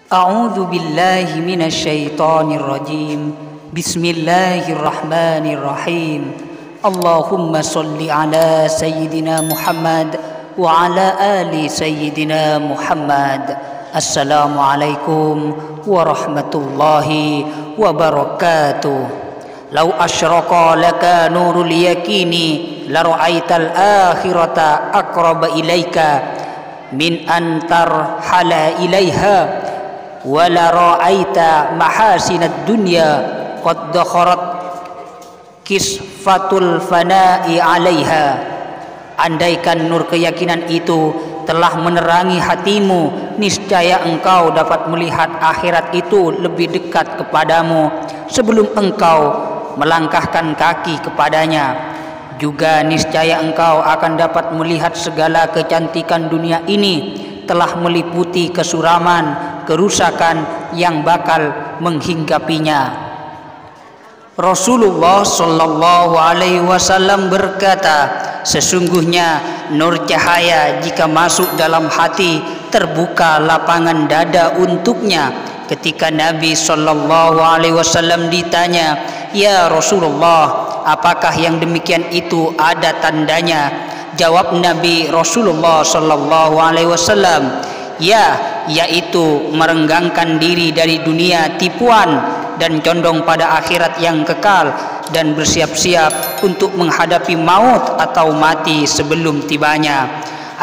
A'udzu billahi minasyaitonir rajim. Bismillahirrahmanirrahim. Allahumma shalli ala sayyidina Muhammad wa ala ali sayyidina Muhammad. Assalamualaikum warahmatullahi wabarakatuh. Lau asyraqa laka nurul yakini la ra'aital akhirata aqraba ilaika min antar hala ilaiha wala ra'aita mahasinad dunya qad dakharat kisfatul fana'i 'alaiha. Andaikan nur keyakinan itu telah menerangi hatimu, niscaya engkau dapat melihat akhirat itu lebih dekat kepadamu sebelum engkau melangkahkan kaki kepadanya. Juga niscaya engkau akan dapat melihat segala kecantikan dunia ini telah meliputi kesuraman, kerusakan yang bakal menghinggapinya. Rasulullah Shallallahu Alaihi Wasallam berkata, sesungguhnya nur cahaya jika masuk dalam hati terbuka lapangan dada untuknya. Ketika Nabi Shallallahu Alaihi Wasallam ditanya, ya Rasulullah, apakah yang demikian itu ada tandanya? Jawab Nabi Rasulullah Shallallahu Alaihi Wasallam, ya, yaitu merenggangkan diri dari dunia tipuan dan condong pada akhirat yang kekal dan bersiap-siap untuk menghadapi maut atau mati sebelum tibanya.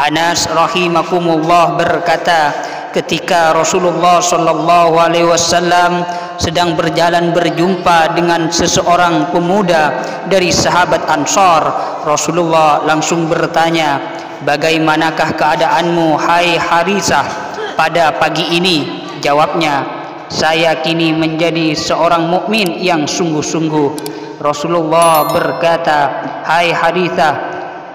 Anas rahimakumullah berkata, ketika Rasulullah Shallallahu Alaihi Wasallam sedang berjalan berjumpa dengan seseorang pemuda dari sahabat Ansar, Rasulullah langsung bertanya, bagaimanakah keadaanmu hai Harisah pada pagi ini? Jawabnya, saya kini menjadi seorang mukmin yang sungguh-sungguh. Rasulullah berkata, hai Harisah,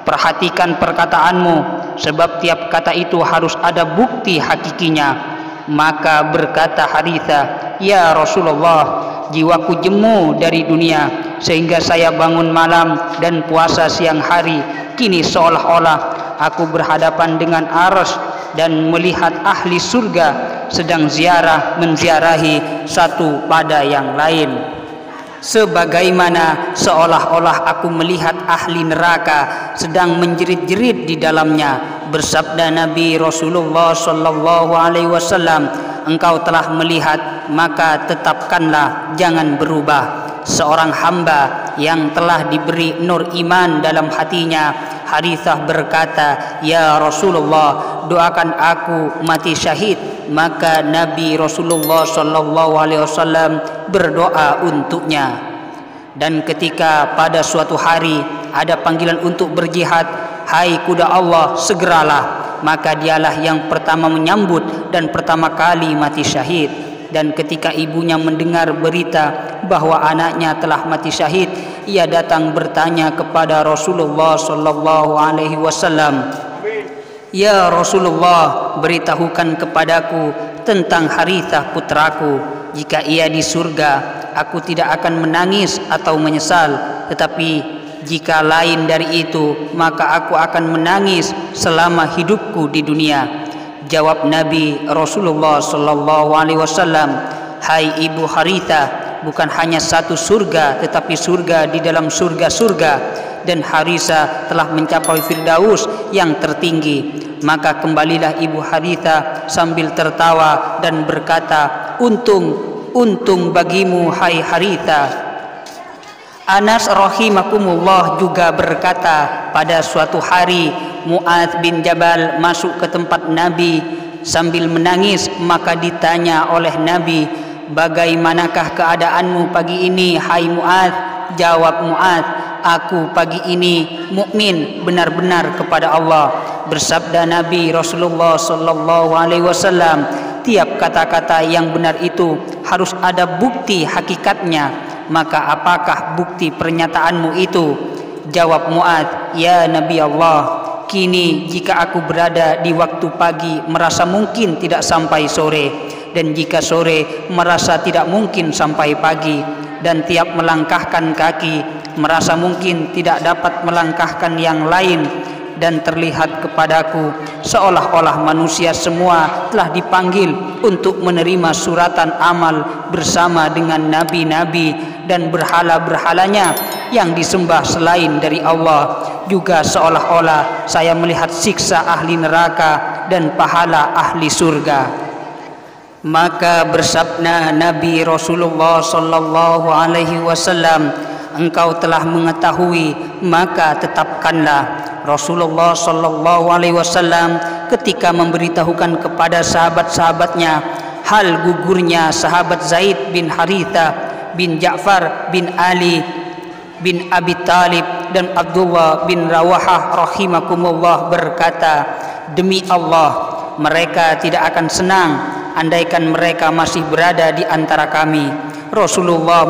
perhatikan perkataanmu, sebab tiap kata itu harus ada bukti hakikinya. Maka berkata Harisah, ya Rasulullah, jiwaku jemu dari dunia sehingga saya bangun malam dan puasa siang hari. Kini seolah-olah aku berhadapan dengan arsy dan melihat ahli surga sedang menziarahi satu pada yang lain, sebagaimana seolah-olah aku melihat ahli neraka sedang menjerit-jerit di dalamnya. Bersabda Nabi Rasulullah Shallallahu Alaihi Wasallam, engkau telah melihat, maka tetapkanlah, jangan berubah. Seorang hamba yang telah diberi nur iman dalam hatinya, Harisah berkata, ya Rasulullah, doakan aku mati syahid. Maka Nabi Rasulullah Shallallahu Alaihi Wasallam berdoa untuknya. Dan ketika pada suatu hari ada panggilan untuk berjihad, hai kuda Allah, segeralah. Maka dialah yang pertama menyambut dan pertama kali mati syahid. Dan ketika ibunya mendengar berita bahwa anaknya telah mati syahid, ia datang bertanya kepada Rasulullah Shallallahu Alaihi Wasallam, ya Rasulullah, beritahukan kepadaku tentang Harisah putraku. Jika ia di surga, aku tidak akan menangis atau menyesal, tetapi jika lain dari itu, maka aku akan menangis selama hidupku di dunia. Jawab Nabi Rasulullah Shallallahu Alaihi Wasallam, hai ibu Harisah, bukan hanya satu surga, tetapi surga di dalam surga-surga, dan Harisah telah mencapai Firdaus yang tertinggi. Maka kembalilah ibu Harisah sambil tertawa dan berkata, untung bagimu hai Harisah. Anas rahimakumullah juga berkata, pada suatu hari Mu'adz bin Jabal masuk ke tempat Nabi sambil menangis. Maka ditanya oleh Nabi, bagaimanakah keadaanmu pagi ini hai Mu'adz? Jawab Mu'adz, aku pagi ini mukmin benar-benar kepada Allah. Bersabda Nabi Rasulullah Shallallahu Alaihi Wasallam, tiap kata-kata yang benar itu harus ada bukti hakikatnya. Maka apakah bukti pernyataanmu itu? Jawab Mu'adz, ya Nabi Allah, kini jika aku berada di waktu pagi merasa mungkin tidak sampai sore, dan jika sore merasa tidak mungkin sampai pagi, dan tiap melangkahkan kaki merasa mungkin tidak dapat melangkahkan yang lain, dan terlihat kepadaku seolah-olah manusia semua telah dipanggil untuk menerima suratan amal bersama dengan nabi-nabi dan berhala-berhalanya yang disembah selain dari Allah. Juga seolah-olah saya melihat siksa ahli neraka dan pahala ahli surga. Maka bersabda Nabi Rasulullah sallallahu alaihi wasallam, engkau telah mengetahui maka tetapkanlah. Rasulullah sallallahu alaihi wasallam ketika memberitahukan kepada sahabat-sahabatnya hal gugurnya sahabat Zaid bin Haritha bin Ja'far bin Ali bin Abi Talib dan Abdullah bin Rawahah rahimakumullah berkata, demi Allah mereka tidak akan senang andaikan mereka masih berada di antara kami. Rasulullah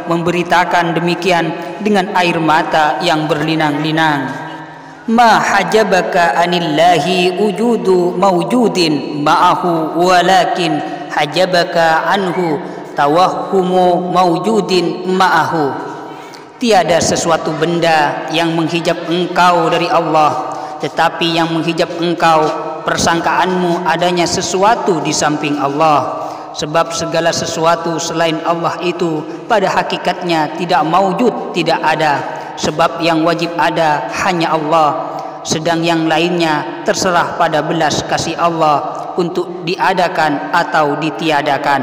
memberitakan demikian dengan air mata yang berlinang-linang. Ma hajabaka anillahi wujudu mawjudin ma'ahu walakin hajabaka anhu tawahhumu mawjudin ma'ahu. Tiada sesuatu benda yang menghijab engkau dari Allah, tetapi yang menghijab engkau persangkaanmu adanya sesuatu di samping Allah. Sebab segala sesuatu selain Allah itu pada hakikatnya tidak maujud, tidak ada. Sebab yang wajib ada hanya Allah, sedang yang lainnya terserah pada belas kasih Allah untuk diadakan atau ditiadakan.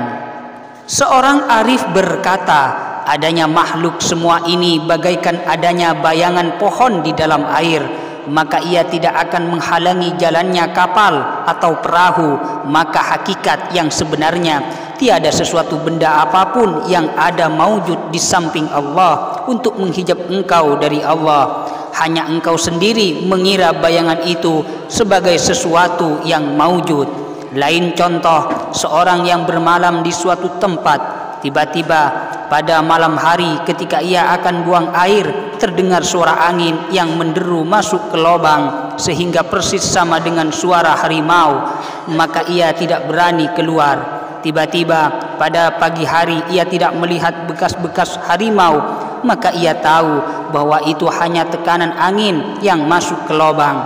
Seorang arif berkata, adanya makhluk semua ini bagaikan adanya bayangan pohon di dalam air, maka ia tidak akan menghalangi jalannya kapal atau perahu. Maka hakikat yang sebenarnya tiada sesuatu benda apapun yang ada maujud di samping Allah untuk menghijab engkau dari Allah. Hanya engkau sendiri mengira bayangan itu sebagai sesuatu yang maujud. Lain contoh, seorang yang bermalam di suatu tempat, tiba-tiba pada malam hari ketika ia akan buang air, terdengar suara angin yang menderu masuk ke lubang sehingga persis sama dengan suara harimau, maka ia tidak berani keluar. Tiba-tiba pada pagi hari ia tidak melihat bekas-bekas harimau, maka ia tahu bahwa itu hanya tekanan angin yang masuk ke lubang.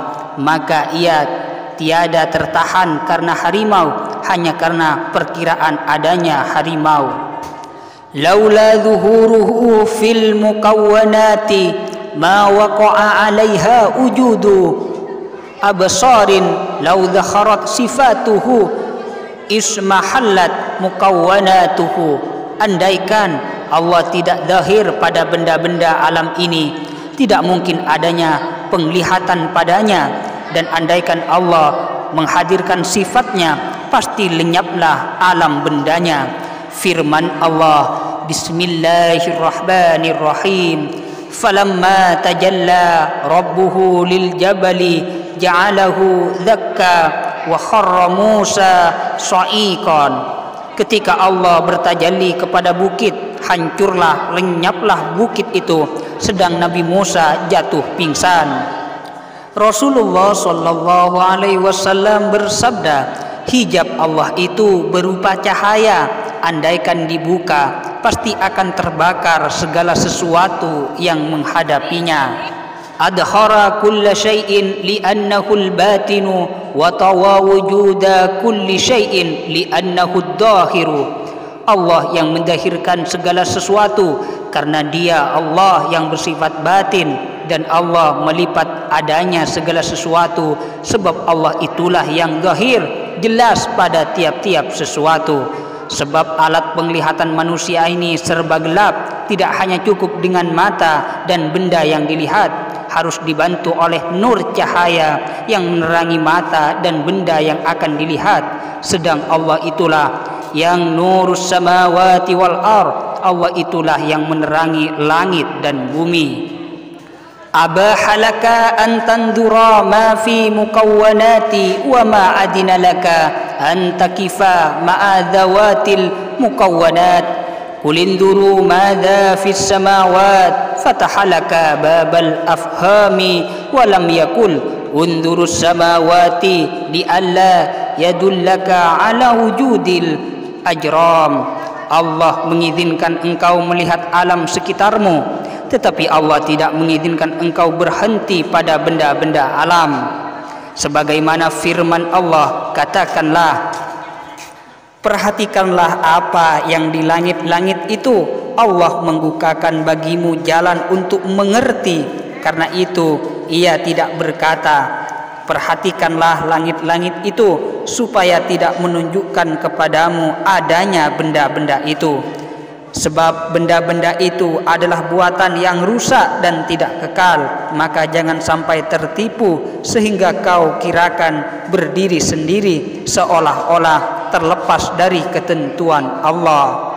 Maka ia tiada tertahan karena harimau, hanya karena perkiraan adanya harimau. Laula zuhuruhu fil mukawwanati ma waqa'a 'alaiha wujudu absarin law dhakharat sifatuhu ismahallat mukawwanatuhu. Andaikan Allah tidak zahir pada benda-benda alam ini, tidak mungkin adanya penglihatan padanya. Dan andaikan Allah menghadirkan sifatnya, pasti lenyaplah alam bendanya. Firman Allah, Bismillahirrahmanirrahim. Falamma tajalla rabbuhu lil jabali ja'alahu dakka wa kharra Musa sa'iqan. Ketika Allah bertajalli kepada bukit, hancurlah, lenyaplah bukit itu, sedang Nabi Musa jatuh pingsan. Rasulullah sallallahu alaihi wasallam bersabda, hijab Allah itu berupa cahaya, andaikan dibuka pasti akan terbakar segala sesuatu yang menghadapinya. Adhara kulla syai'in li'annahu al-batinu wa tawa wujuda kulli syai'in li'annahu ad-dahiru. Allah yang mendahirkan segala sesuatu karena Dia Allah yang bersifat batin, dan Allah melipat adanya segala sesuatu sebab Allah itulah yang zahir, jelas pada tiap-tiap sesuatu. Sebab alat penglihatan manusia ini serba gelap, tidak hanya cukup dengan mata dan benda yang dilihat, harus dibantu oleh nur cahaya yang menerangi mata dan benda yang akan dilihat. Sedang Allah itulah yang nurus samawati wal ard, Allah itulah yang menerangi langit dan bumi. Abahalaka an tandura ma fi mukawwanati wa ma adina laka an takifa ma'a dhawatil mukawwanat. Kulinduru madha fis samawat fatahalaka babal afhami wa lam yakul undurus samawati li alla yadullaka ala wujudil ajram. Allah mengizinkan engkau melihat alam sekitarmu, tetapi Allah tidak mengizinkan engkau berhenti pada benda-benda alam. sebagaimana firman Allah, katakanlah, perhatikanlah apa yang di langit-langit itu, Allah membukakan bagimu jalan untuk mengerti, karena itu ia tidak berkata. Perhatikanlah langit-langit itu supaya tidak menunjukkan kepadamu adanya benda-benda itu, sebab benda-benda itu adalah buatan yang rusak dan tidak kekal. Maka jangan sampai tertipu sehingga kau kirakan berdiri sendiri seolah-olah terlepas dari ketentuan Allah.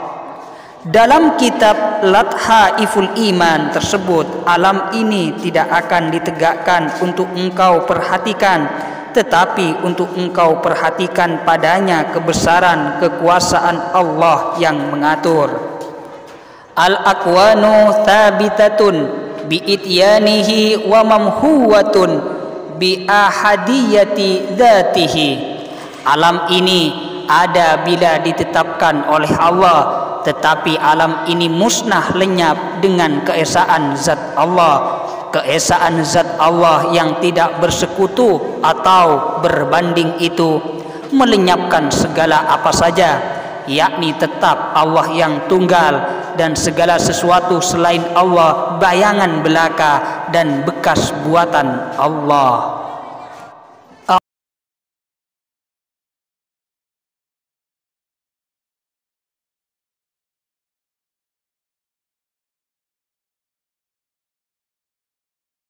Dalam kitab Lathaiful Iman tersebut, alam ini tidak akan ditegakkan untuk engkau perhatikan, tetapi untuk engkau perhatikan padanya kebesaran kekuasaan Allah yang mengatur. Al-akwanu thabitatun bi'ityanihi wa mamhuwatun bi'ahadiyati dhatihi. Alam ini ada bila ditetapkan oleh Allah, tetapi alam ini musnah lenyap dengan keesaan zat Allah. Keesaan zat Allah yang tidak bersekutu atau berbanding itu melenyapkan segala apa saja, yakni tetap Allah yang tunggal, dan segala sesuatu selain Allah bayangan belaka dan bekas buatan Allah.